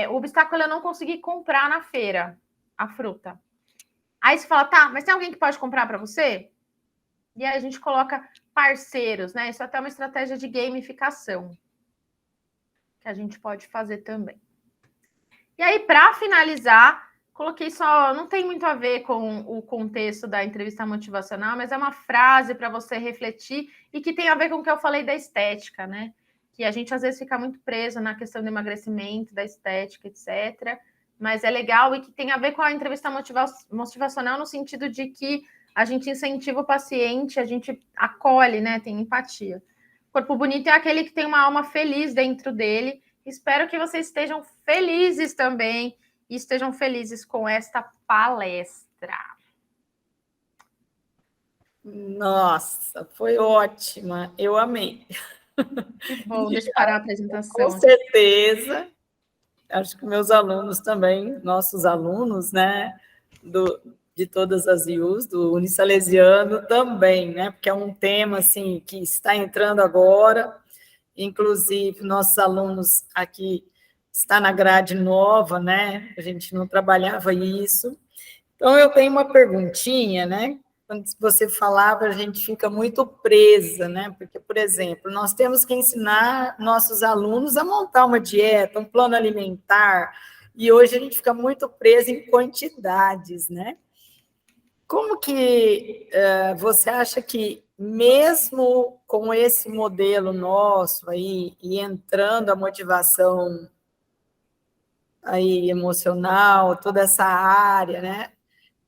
o obstáculo é eu não conseguir comprar na feira a fruta. Aí você fala, tá, mas tem alguém que pode comprar para você? E aí a gente coloca parceiros, né? Isso é até uma estratégia de gamificação que a gente pode fazer também. E aí, para finalizar, coloquei só, não tem muito a ver com o contexto da entrevista motivacional, mas é uma frase para você refletir e que tem a ver com o que eu falei da estética, né? Que a gente às vezes fica muito preso na questão do emagrecimento, da estética, etc. Mas é legal e que tem a ver com a entrevista motivacional no sentido de que a gente incentiva o paciente, a gente acolhe, né? Tem empatia. Corpo bonito é aquele que tem uma alma feliz dentro dele. Espero que vocês estejam felizes também e estejam felizes com esta palestra. Nossa, foi ótima, eu amei. Que bom, deixa eu parar a apresentação. Com certeza, acho que meus alunos também, nossos alunos, né, de todas as IUs, do Unisalesiano também, né, porque é um tema, assim, que está entrando agora, inclusive, nossos alunos aqui está na grade nova, né, a gente não trabalhava isso. Então, eu tenho uma perguntinha, né, quando você falava, a gente fica muito presa, né? Porque, por exemplo, nós temos que ensinar nossos alunos a montar uma dieta, um plano alimentar, e hoje a gente fica muito preso em quantidades, né? Como que você acha que, mesmo com esse modelo nosso aí, e entrando a motivação aí emocional, toda essa área, né?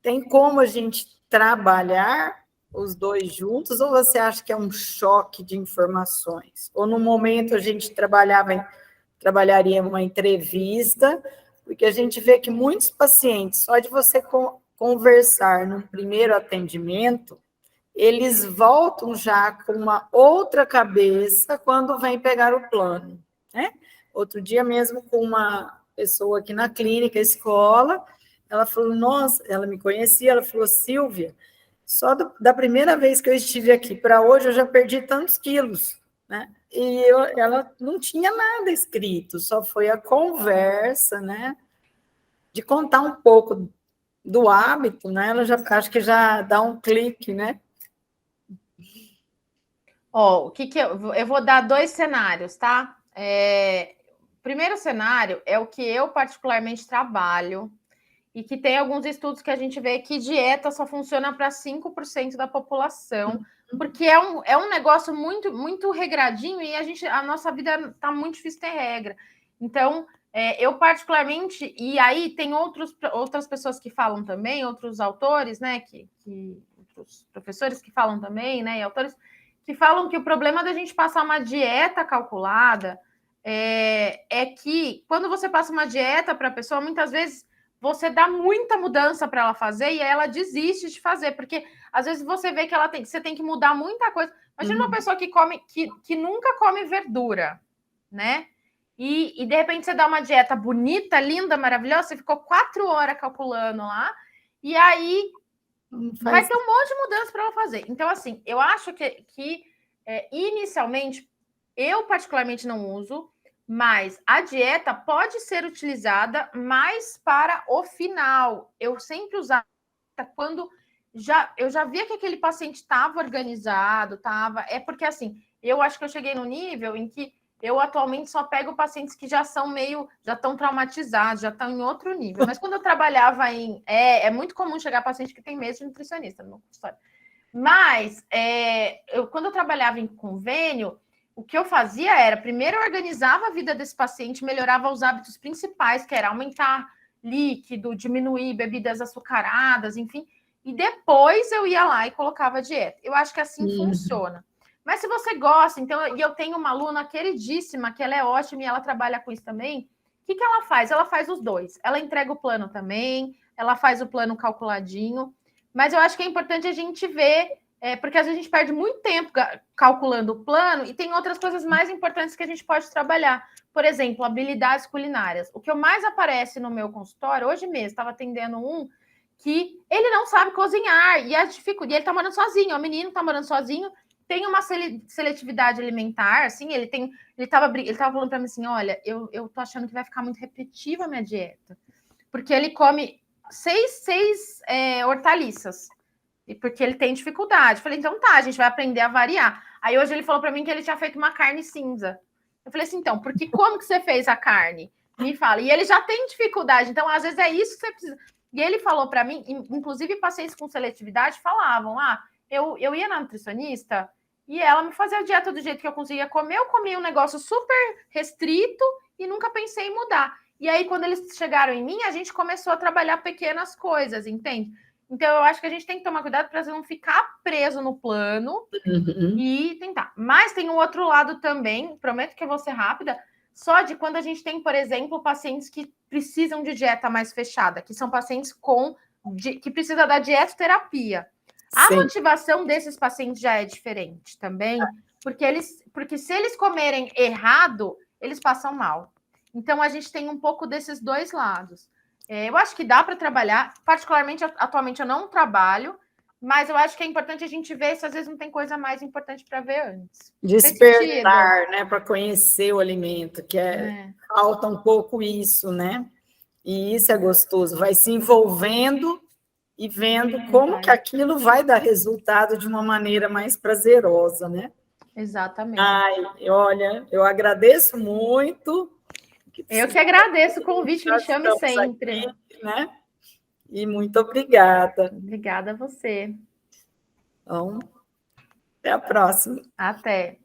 Tem como a gente trabalhar os dois juntos, ou você acha que é um choque de informações? Ou no momento a gente trabalharia uma entrevista, porque a gente vê que muitos pacientes, só de você conversar no primeiro atendimento, eles voltam já com uma outra cabeça quando vem pegar o plano, né? Outro dia mesmo com uma pessoa aqui na clínica, escola, ela falou, nossa, ela me conhecia, ela falou, Silvia, só da primeira vez que eu estive aqui para hoje, eu já perdi tantos quilos, né? E ela não tinha nada escrito, só foi a conversa, né? De contar um pouco do hábito, né? Ela já, acho que já dá um clique, né? O que eu vou dar 2 cenários, tá? O primeiro cenário é o que eu particularmente trabalho, e que tem alguns estudos que a gente vê que dieta só funciona para 5% da população, porque é um negócio muito, muito regradinho e a nossa vida está muito difícil ter regra. Então, eu particularmente, e aí tem outras pessoas que falam também, outros autores, né, outros professores que falam também, né, e autores que falam que o problema da gente passar uma dieta calculada é que quando você passa uma dieta para a pessoa, muitas vezes você dá muita mudança para ela fazer e aí ela desiste de fazer, porque às vezes você vê que você tem que mudar muita coisa. Imagina uma pessoa que nunca come verdura, né? E de repente você dá uma dieta bonita, linda, maravilhosa, você ficou 4 horas calculando lá, e aí vai ter um monte de mudança para ela fazer. Então, assim, eu acho que inicialmente, eu particularmente não uso, mas a dieta pode ser utilizada mais para o final. Eu sempre usava quando eu já via que aquele paciente estava organizado, é porque assim, eu acho que eu cheguei no nível em que eu atualmente só pego pacientes que já estão traumatizados, já estão em outro nível. Mas quando eu trabalhava é muito comum chegar paciente que tem medo de nutricionista no meu consultório. Mas quando eu trabalhava em convênio, o que eu fazia era, primeiro eu organizava a vida desse paciente, melhorava os hábitos principais, que era aumentar líquido, diminuir bebidas açucaradas, enfim, e depois eu ia lá e colocava a dieta. Eu acho que assim funciona. Mas se você gosta, então, e eu tenho uma aluna queridíssima, que ela é ótima e ela trabalha com isso também, o que ela faz? Ela faz os dois. Ela entrega o plano também, ela faz o plano calculadinho, mas eu acho que é importante a gente ver, porque às vezes a gente perde muito tempo calculando o plano e tem outras coisas mais importantes que a gente pode trabalhar. Por exemplo, habilidades culinárias. O que mais aparece no meu consultório, hoje mesmo, estava atendendo um que ele não sabe cozinhar e a dificuldade, ele está morando sozinho, o menino está morando sozinho, tem uma seletividade alimentar, assim, ele tava falando para mim assim, olha, eu tô achando que vai ficar muito repetitiva a minha dieta, porque ele come seis hortaliças, e porque ele tem dificuldade. Falei, então tá, a gente vai aprender a variar. Aí hoje ele falou para mim que ele tinha feito uma carne cinza. Eu falei assim, então, porque como que você fez a carne? Me fala. E ele já tem dificuldade, então às vezes é isso que você precisa. E ele falou para mim, inclusive pacientes com seletividade falavam, eu ia na nutricionista e ela me fazia a dieta do jeito que eu conseguia comer, eu comia um negócio super restrito e nunca pensei em mudar. E aí, quando eles chegaram em mim, a gente começou a trabalhar pequenas coisas, entende? Então, eu acho que a gente tem que tomar cuidado para não ficar preso no plano e tentar. Mas tem um outro lado também, prometo que eu vou ser rápida, só de quando a gente tem, por exemplo, pacientes que precisam de dieta mais fechada, que são pacientes que precisam da dietoterapia. A motivação desses pacientes já é diferente também, porque se eles comerem errado, eles passam mal. Então, a gente tem um pouco desses dois lados. Eu acho que dá para trabalhar, particularmente, atualmente eu não trabalho, mas eu acho que é importante a gente ver se às vezes não tem coisa mais importante para ver antes. Despertar, né, para conhecer o alimento, que falta um pouco isso, né? E isso é gostoso, vai se envolvendo e vendo como que aquilo vai dar resultado de uma maneira mais prazerosa, né? Exatamente. Olha, eu agradeço muito. Eu que agradeço o convite, me chame sempre. Aqui, né? E muito obrigada. Obrigada a você. Então, até a próxima. Até.